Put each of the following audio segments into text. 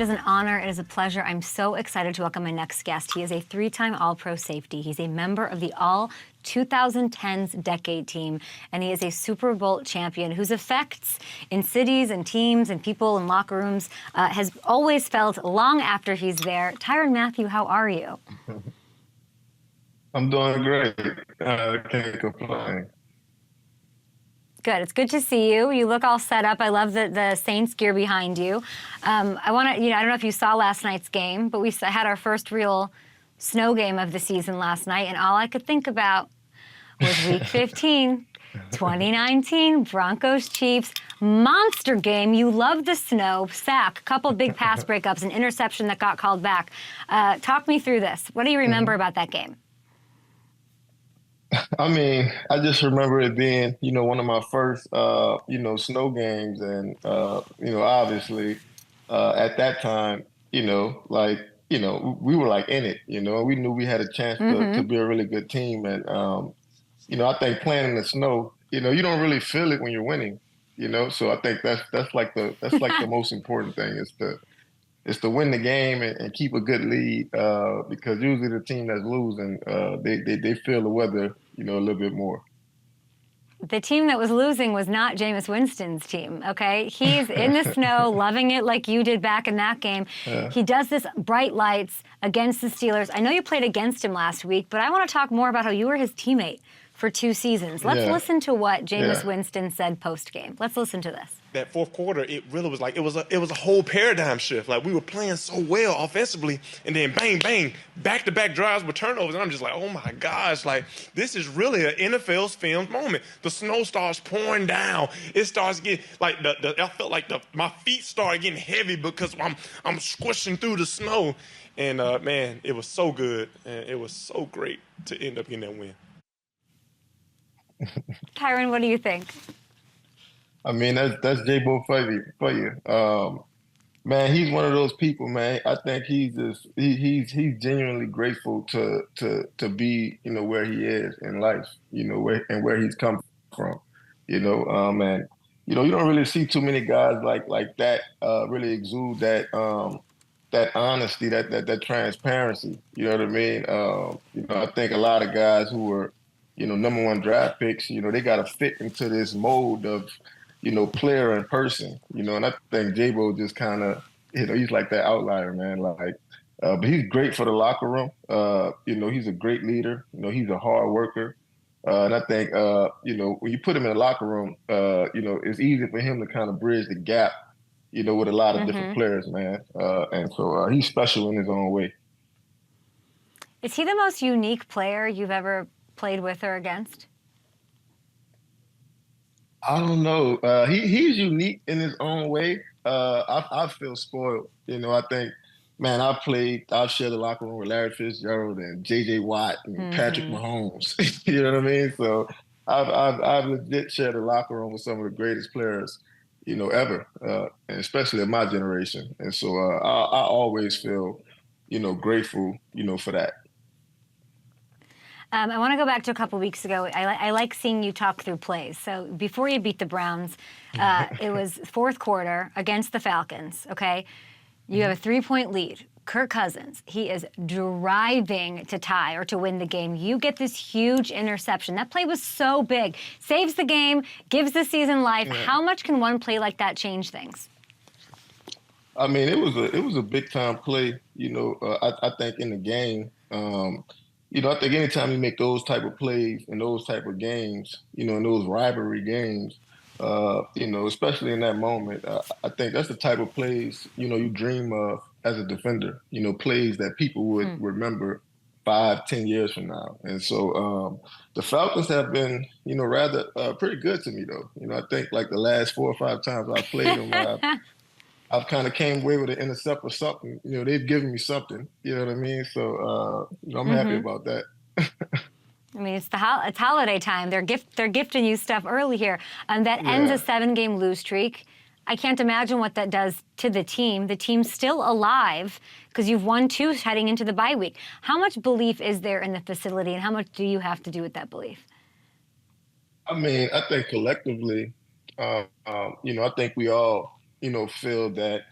is an honor. It is a pleasure. I'm so excited to welcome my next guest. He is a three-time All-Pro safety. He's a member of the All-2010s Decade Team, and he is a Super Bowl champion whose effects in cities and teams and people in locker rooms has always felt long after he's there. Tyrann Mathieu, how are you? I'm doing great. Can't complain. Good. It's good to see you. You look all set up. I love the Saints gear behind you. I want to, I don't know if you saw last night's game, but we had our first real snow game of the season last night, and all I could think about was Week 15, 2019, Broncos Chiefs, monster game. You love the snow, sack, couple big pass breakups, an interception that got called back. Talk me through this. What do you remember about that game? I mean, I just remember it being, one of my first, snow games. And, obviously at that time, we were like in it, we knew we had a chance to be a really good team. And, I think playing in the snow, you don't really feel it when you're winning, so I think that's like the most important thing is to win the game and keep a good lead, because usually the team that's losing, they feel the weather, a little bit more. The team that was losing was not Jameis Winston's team, okay? He's in the snow, loving it like you did back in that game. He does this bright lights against the Steelers. I know you played against him last week, but I want to talk more about how you were his teammate for 2 seasons. Let's listen to what Jameis Winston said post-game. Let's listen to this. That fourth quarter, it really was like it was a whole paradigm shift. Like, we were playing so well offensively, and then bang, bang, back-to-back drives with turnovers. And I'm just like, oh my gosh, like, this is really an NFL's filmed moment. The snow starts pouring down. It starts getting like I felt like my feet started getting heavy because I'm squishing through the snow. And man, it was so good, and it was so great to end up getting that win. Tyrann, what do you think? I mean, that's J-Bo for you. Man, he's one of those people, man. I think he's genuinely grateful to be, where he is in life, where he's come from, and you don't really see too many guys like that really exude that honesty, that transparency. You know what I mean? I think a lot of guys who were, #1 draft picks, they got to fit into this mold of, player and person, and I think J-Bo just kind of, he's like that outlier, man. But he's great for the locker room. He's a great leader. He's a hard worker. And I think, when you put him in the locker room, it's easy for him to kind of bridge the gap, with a lot of different players, man. And so he's special in his own way. Is he the most unique player you've ever played with or against? I don't know. He's unique in his own way. I feel spoiled. I think, man, I've shared the locker room with Larry Fitzgerald and J.J. Watt and Patrick Mahomes. You know what I mean? So I've legit shared the locker room with some of the greatest players, ever, and especially in my generation. And so I always feel, grateful, for that. I want to go back to a couple weeks ago. I like seeing you talk through plays. So before you beat the Browns, it was fourth quarter against the Falcons, okay? You have a 3-point lead. Kirk Cousins, he is driving to tie or to win the game. You get this huge interception. That play was so big. Saves the game, gives the season life. How much can one play like that change things? I mean, it was a big time play, I think in the game. I think anytime you make those type of plays in those type of games, in those rivalry games, especially in that moment, I think that's the type of plays, you dream of as a defender, plays that people would remember 5-10 years from now. And so the Falcons have been, rather pretty good to me, though. I think like the last 4 or 5 times I've played them, I've kind of came away with an intercept or something. They've given me something. You know what I mean? So I'm happy about that. I mean, it's holiday time. They're gifting you stuff early here. That ends a 7-game lose streak. I can't imagine what that does to the team. The team's still alive because you've won 2 heading into the bye week. How much belief is there in the facility, and how much do you have to do with that belief? I mean, I think collectively, I think we all, feel that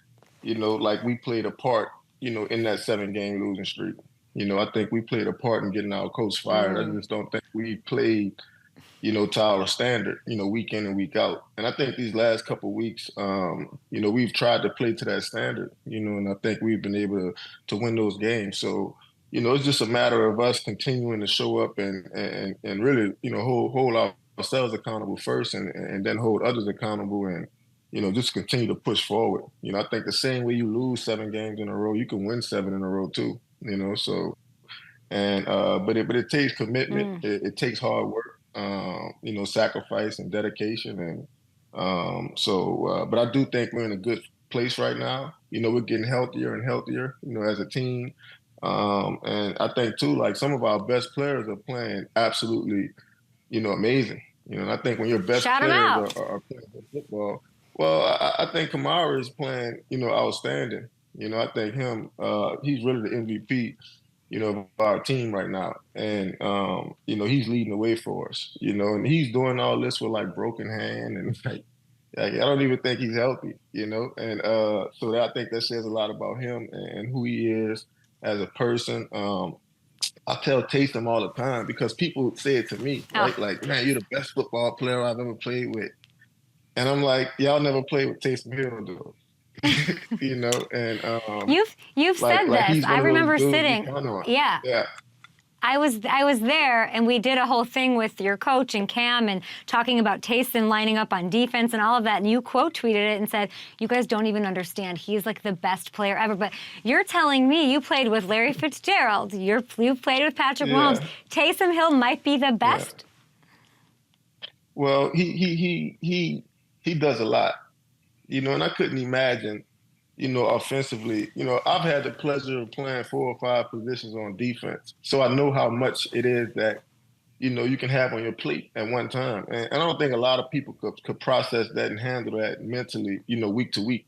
like we played a part, in that 7-game losing streak. I think we played a part in getting our coach fired. I just don't think we played, to our standard, week in and week out. And I think these last couple of weeks, we've tried to play to that standard, and I think we've been able to win those games. So, it's just a matter of us continuing to show up and really, hold ourselves accountable first and then hold others accountable and, just continue to push forward. I think the same way you lose 7 games in a row, you can win 7 in a row too, so. And but it takes commitment. It takes hard work, sacrifice and dedication. And but I do think we're in a good place right now. We're getting healthier and healthier, as a team. And I think too, like some of our best players are playing absolutely, amazing. And I think when your best Shout 'em players out. are playing good football, well, I think Kamara is playing, outstanding. I think he's really the MVP, of our team right now. And, he's leading the way for us, and he's doing all this with like broken hand and like I don't even think he's healthy, and so I think that says a lot about him and who he is as a person. I tell Taysom all the time because people say it to me, right? Like, man, you're the best football player I've ever played with. And I'm like, y'all never played with Taysom Hill, though. And You've said like this. he's I one of remember those dudes you sitting. count on. Yeah. Yeah. I was there, and we did a whole thing with your coach and Cam and talking about Taysom lining up on defense and all of that. And you quote tweeted it and said, "You guys don't even understand. He's like the best player ever." But you're telling me you played with Larry Fitzgerald. You've played with Patrick Mahomes. Taysom Hill might be the best. Yeah. Well, he does a lot, and I couldn't imagine. Offensively, I've had the pleasure of playing 4 or 5 positions on defense. So I know how much it is that, you can have on your plate at one time. And I don't think a lot of people could process that and handle that mentally, week to week.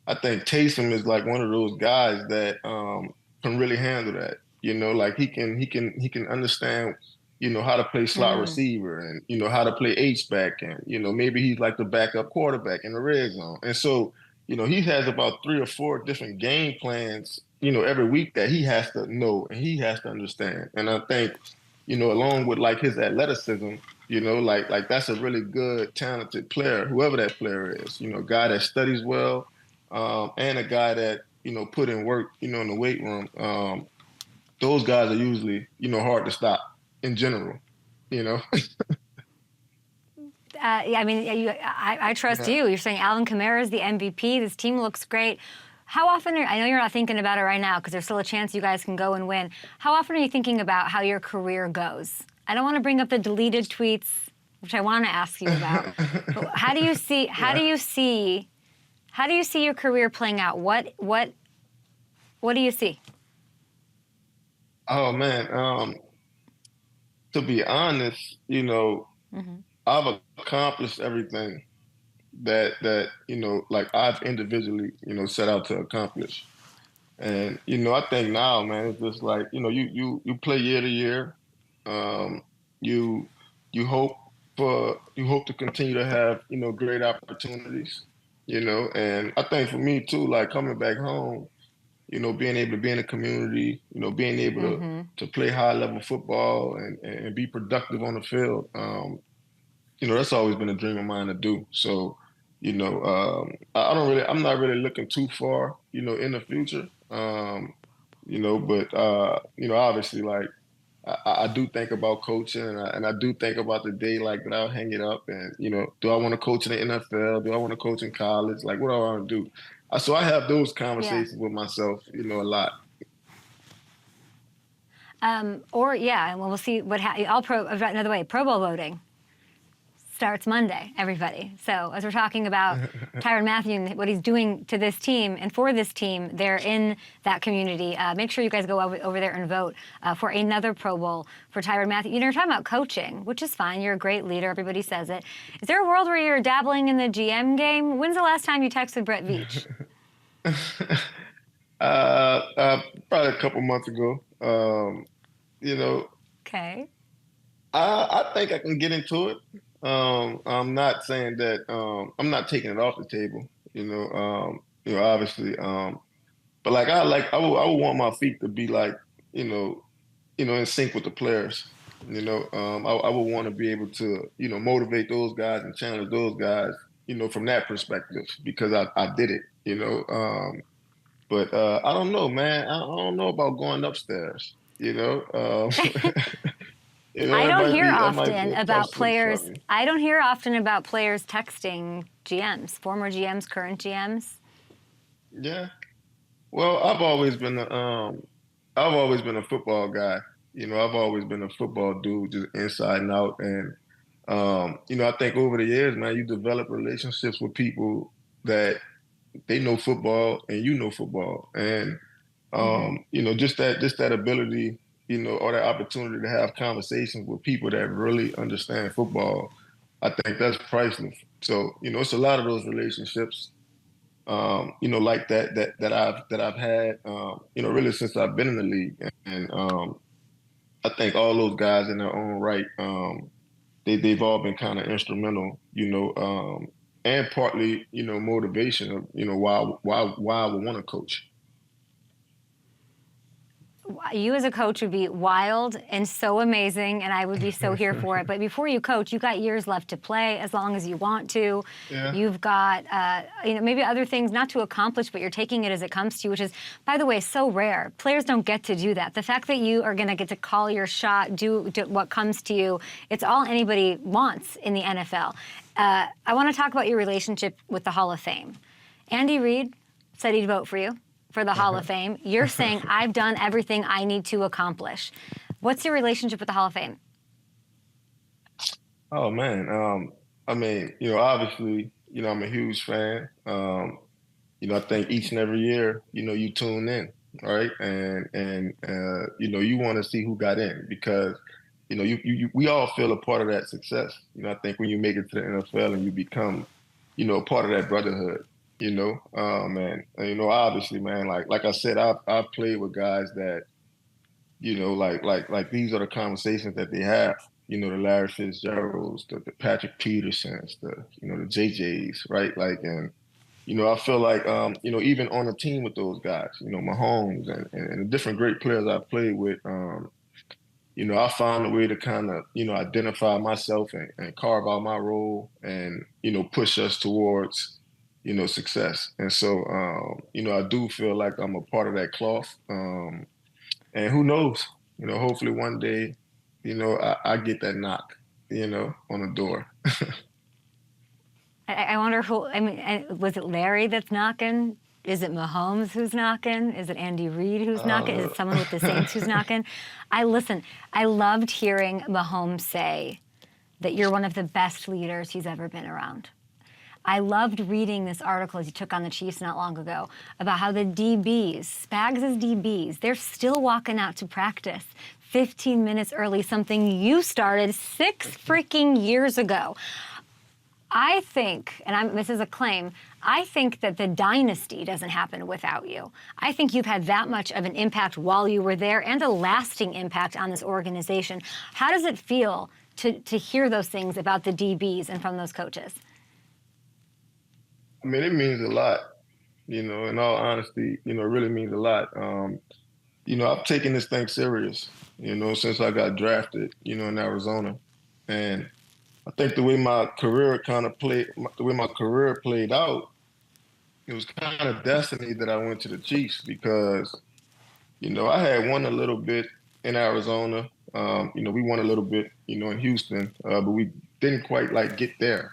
I think Taysom is like one of those guys that can really handle that. Like he can understand, how to play slot receiver and, how to play H-back and, maybe he's like the backup quarterback in the red zone. And so, he has about 3 or 4 different game plans, every week that he has to know and he has to understand. And I think, along with like his athleticism, like that's a really good, talented player, whoever that player is, a guy that studies well, and a guy that, put in work, in the weight room. Those guys are usually, hard to stop in general, I mean, I trust you. You're saying Alvin Kamara is the MVP. This team looks great. How often I know you're not thinking about it right now because there's still a chance you guys can go and win. How often are you thinking about how your career goes? I don't want to bring up the deleted tweets, which I want to ask you about. But how do you see your career playing out? What do you see? Oh man, to be honest, I've accomplished everything that like I've individually, set out to accomplish. And I think now, man, it's just like you play year to year. You hope to continue to have great opportunities. And I think for me too, like coming back home, being able to be in the community, being able to play high level football and be productive on the field. That's always been a dream of mine to do. So, I'm not really looking too far, in the future. But obviously, like I do think about coaching, and I do think about the day like that I'll hang it up, and do I want to coach in the NFL? Do I want to coach in college? Like, what do I want to do? So I have those conversations with myself, a lot. And we'll see another way. Pro Bowl voting starts Monday, everybody. So as we're talking about Tyrann Mathieu and what he's doing to this team and for this team, they're in that community. Make sure you guys go over there and vote for another Pro Bowl for Tyrann Mathieu. You're talking about coaching, which is fine. You're a great leader. Everybody says it. Is there a world where you're dabbling in the GM game? When's the last time you texted Brett Veach? Probably a couple months ago. Okay. I think I can get into it. I'm not saying that I'm not taking it off the table. obviously. But like I would want my feet to be like, you know, in sync with the players. I would want to be able to, motivate those guys and challenge those guys, from that perspective because I did it, But I don't know, man. I don't know about going upstairs. I don't hear That might be often a tough about switch for players. me. I don't hear often about players texting GMs, former GMs, current GMs. Yeah. Well, I've always been a football guy. I've always been a football dude, just inside and out. And I think over the years, man, you develop relationships with people that they know football and you know football. And just that ability, or that opportunity to have conversations with people that really understand football, I think that's priceless. So, it's a lot of those relationships, like that I've had, really since I've been in the league. And I think all those guys in their own right, they've all been kind of instrumental, and partly, motivation of, why I would want to coach. You as a coach would be wild and so amazing, and I would be so here for it. But before you coach, you got years left to play as long as you want to. Yeah. You've got, maybe other things not to accomplish, but you're taking it as it comes to you, which is, by the way, so rare. Players don't get to do that. The fact that you are going to get to call your shot, do what comes to you, it's all anybody wants in the NFL. I want to talk about your relationship with the Hall of Fame. Andy Reid said he'd vote for you for the Hall of Fame. You're saying, I've done everything I need to accomplish. What's your relationship with the Hall of Fame? Oh man. I mean, obviously, I'm a huge fan. I think each and every year, you tune in, right? And you want to see who got in because, we all feel a part of that success. I think when you make it to the NFL and you become, a part of that brotherhood, obviously, man, like I said, I've played with guys that, like these are the conversations that they have. The Larry Fitzgeralds, the Patrick Petersons, the JJs, right? And I feel like, even on a team with those guys, Mahomes and the different great players I've played with, I found a way to kind of, identify myself and carve out my role and, push us towards, success. And so, I do feel like I'm a part of that cloth. And who knows, hopefully one day, I get that knock, on the door. I wonder who, was it Larry that's knocking? Is it Mahomes who's knocking? Is it Andy Reid who's knocking? Is it someone with the Saints who's knocking? I loved hearing Mahomes say that you're one of the best leaders he's ever been around. I loved reading this article as you took on the Chiefs not long ago about how the DBs, Spags' DBs, they're still walking out to practice 15 minutes early, something you started 6 freaking years ago. I think, and this is a claim, I think that the dynasty doesn't happen without you. I think you've had that much of an impact while you were there and a lasting impact on this organization. How does it feel to hear those things about the DBs and from those coaches? I mean, it means a lot, in all honesty, it really means a lot. I've taken this thing serious, since I got drafted, in Arizona. And I think the way my career played out, it was kind of destiny that I went to the Chiefs because, I had won a little bit in Arizona. We won a little bit, in Houston, but we didn't quite get there.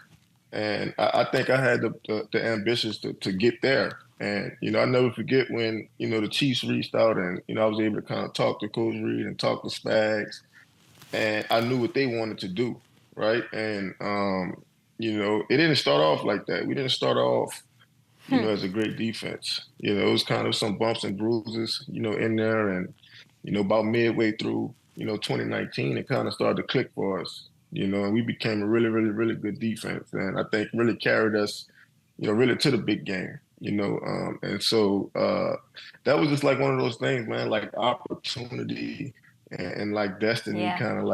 And I think I had the ambitions to get there. And, I'll never forget when, the Chiefs reached out and, I was able to kind of talk to Coach Reid and talk to Spags. And I knew what they wanted to do, right? And, it didn't start off like that. We didn't start off, as a great defense. It was kind of some bumps and bruises, in there. And, about midway through, 2019, it kind of started to click for us. And we became a really, really, really good defense. And I think really carried us, really to the big game, and so that was just one of those things, man, opportunity and destiny kind of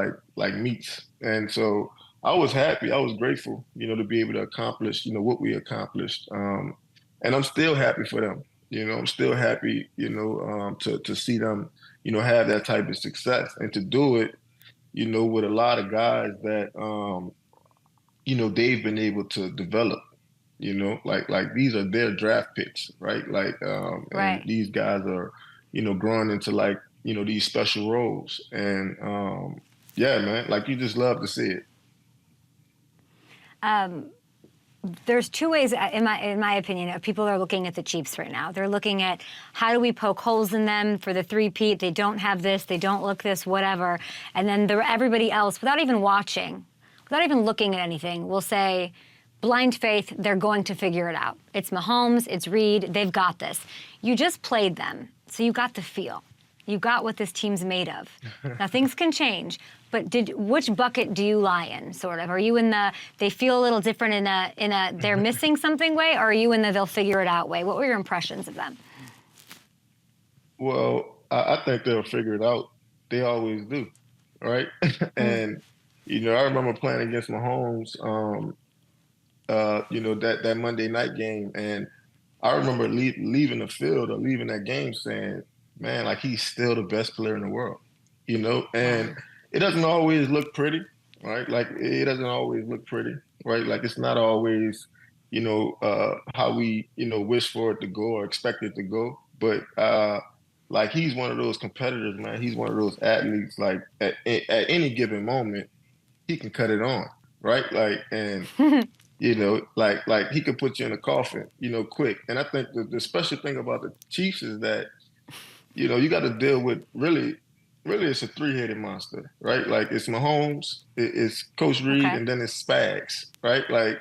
meets. And so I was happy. I was grateful, to be able to accomplish, what we accomplished. and I'm still happy for them. I'm still happy, to see them, have that type of success and to do it, with a lot of guys that, they've been able to develop. Like these are their draft picks, right? Like, and Right. these guys are, growing into like, these special roles. And yeah, man, like you just love to see it. There's two ways, in my opinion, people are looking at the Chiefs right now. They're looking at how do we poke holes in them for the three-peat. They don't have this, they don't look this, whatever. And then everybody else, without even watching, without even looking at anything, will say, blind faith, they're going to figure it out. It's Mahomes, it's Reid, they've got this. You just played them, so you got the feel. You got what this team's made of. Now, things can change, but which bucket do you lie in, sort of? Are you in the they feel a little different in a they're missing something way, or are you in the they'll figure it out way? What were your impressions of them? Well, I think they'll figure it out. They always do, right? And, I remember playing against Mahomes, that Monday night game. And I remember leaving the field or leaving that game saying, man, like he's still the best player in the world, and it doesn't always look pretty, right? Like it doesn't always look pretty, right? Like it's not always, how we, wish for it to go or expect it to go. But like he's one of those competitors, man. He's one of those athletes, like at any given moment, he can cut it on, right? Like, and like he could put you in a coffin, quick. And I think the special thing about the Chiefs is that, you got to deal with really it's a three-headed monster, right? Like it's Mahomes, it's Coach Reid, Okay. and then it's Spags, right? Like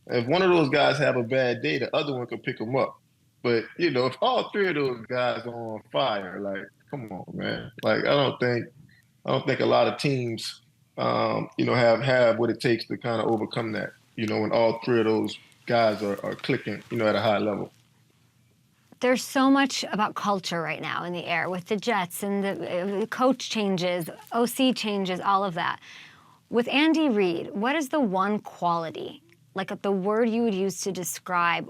if one of those guys have a bad day, the other one could pick them up. But if all three of those guys are on fire, like come on, man. Like I don't think a lot of teams, have what it takes to kind of overcome that. When all three of those guys are clicking, at a high level. There's so much about culture right now in the air with the Jets and the coach changes, OC changes, all of that. With Andy Reid, what is the one quality, like the word you would use to describe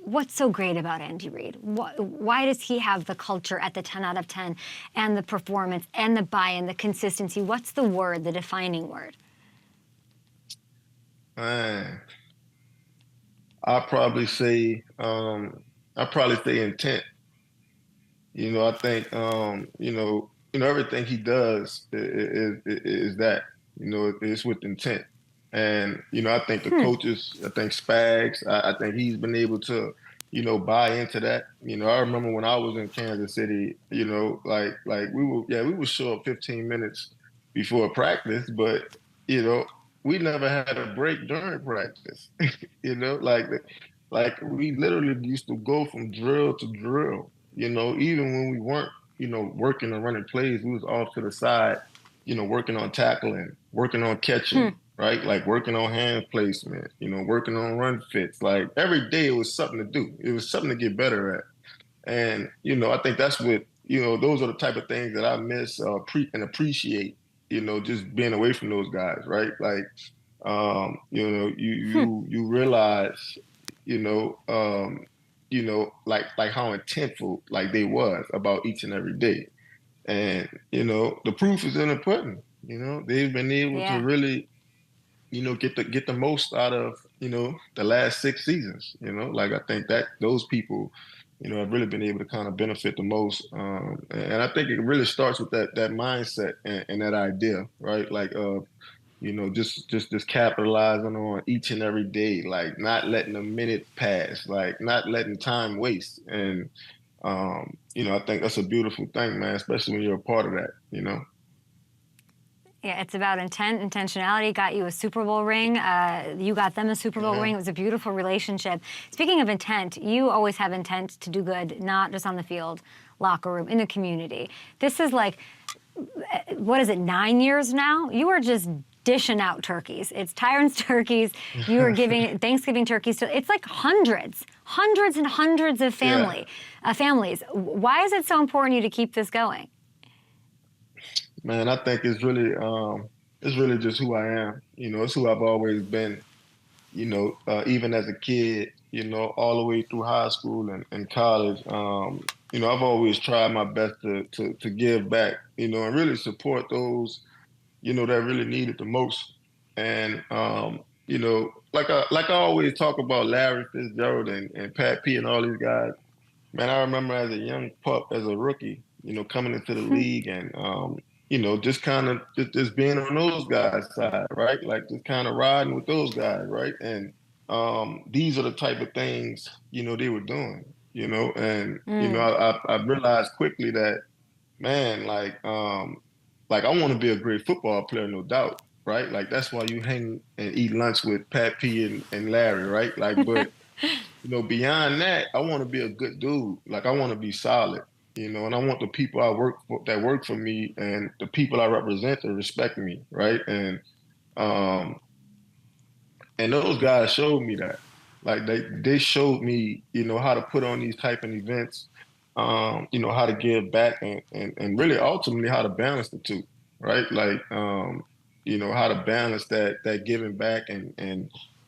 what's so great about Andy Reid? Why does he have the culture at the 10 out of 10 and the performance and the buy-in, the consistency? What's the word, the defining word? Man, I'd probably say intent. I think everything he does is that it's with intent, and I think the coaches, I think Spags, I think he's been able to buy into that. I remember when I was in Kansas City, like we would show up 15 minutes before practice, but we never had a break during practice. Like we literally used to go from drill to drill, even when we weren't, working and running plays, we was off to the side, working on tackling, working on catching, right? Like working on hand placement, working on run fits. Like every day it was something to do. It was something to get better at. And, I think that's what, those are the type of things that I miss and appreciate, just being away from those guys, right? Like, you realize, like how intentful like they was about each and every day. And, the proof is in the pudding. They've been able to really, get the most out of, the last 6 seasons. Like I think that those people, have really been able to kind of benefit the most. And I think it really starts with that mindset and that idea, right? Like just capitalizing on each and every day, like not letting a minute pass, like not letting time waste. And, I think that's a beautiful thing, man, especially when you're a part of that, Yeah, it's about intent, intentionality. Got you a Super Bowl ring. You got them a Super Bowl ring. It was a beautiful relationship. Speaking of intent, you always have intent to do good, not just on the field, locker room, in the community. This is like, what is it, 9 years now? You are just dishing out turkeys. It's Tyrann's turkeys. You are giving Thanksgiving turkeys. It's like hundreds and hundreds of families. Why is it so important to you to keep this going? Man, I think it's really just who I am. It's who I've always been. Even as a kid, all the way through high school and college. I've always tried my best to give back, and really support those, that really need it the most. And like I always talk about Larry Fitzgerald and Pat P and all these guys. Man, I remember as a young pup, as a rookie, coming into the league and just kind of just being on those guys' side, right? Like just kind of riding with those guys, right? And these are the type of things they were doing, and I realized quickly that, man, like I want to be a great football player, no doubt, right? Like that's why you hang and eat lunch with Pat P and Larry, right? Like, but beyond that, I want to be a good dude. Like I want to be solid, and I want the people I work for that work for me and the people I represent to respect me, right? Um, and those guys showed me that. Like they showed me, how to put on these type of events, how to give back and really ultimately how to balance the two, right? Like, how to balance that giving back and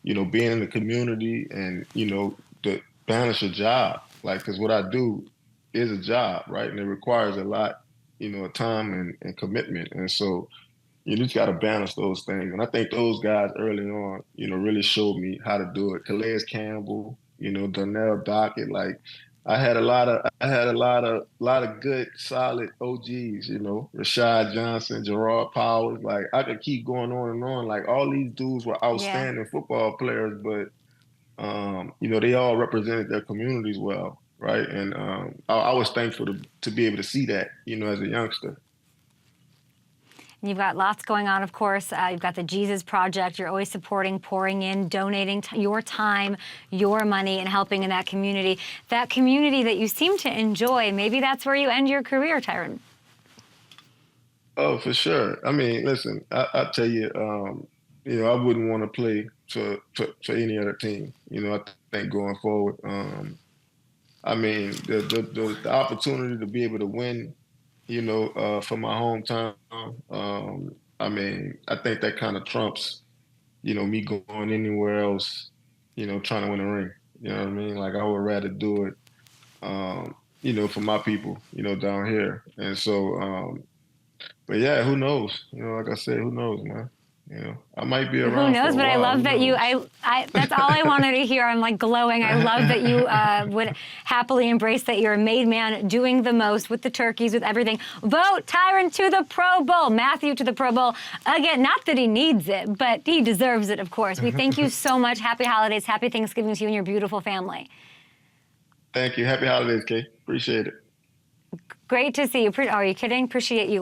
being in the community and, to balance your job. Like, because what I do is a job, right? And it requires a lot, of time and commitment. And so, you just got to balance those things. And I think those guys early on, really showed me how to do it. Calais Campbell, Donnell Dockett, like I had a lot of good, solid OGs, Rashad Johnson, Gerard Powers. Like I could keep going on and on. Like all these dudes were outstanding football players, but they all represented their communities well, right? And I was thankful to be able to see that, as a youngster. You've got lots going on, of course. You've got the Jesus Project. You're always supporting, pouring in, donating your time, your money, and helping in that community. That community that you seem to enjoy, maybe that's where you end your career, Tyrann. Oh, for sure. I mean, listen, I tell you, I wouldn't want to play for any other team. I think going forward, I mean, the opportunity to be able to win, for my hometown. I mean, I think that kind of trumps, me going anywhere else, trying to win a ring. You know what I mean? Like I would rather do it, for my people, down here. And so, but yeah, who knows? Like I said, who knows, man? I might be around. Who knows? For a but I while. love Who that knows? that's all I wanted to hear. I'm like glowing. I love that you would happily embrace that you're a made man doing the most with the turkeys, with everything. Vote Tyrann to the Pro Bowl, Mathieu to the Pro Bowl. Again, not that he needs it, but he deserves it, of course. We thank you so much. Happy holidays. Happy Thanksgiving to you and your beautiful family. Thank you. Happy holidays, Kay. Appreciate it. Great to see you. Are you kidding? Appreciate you.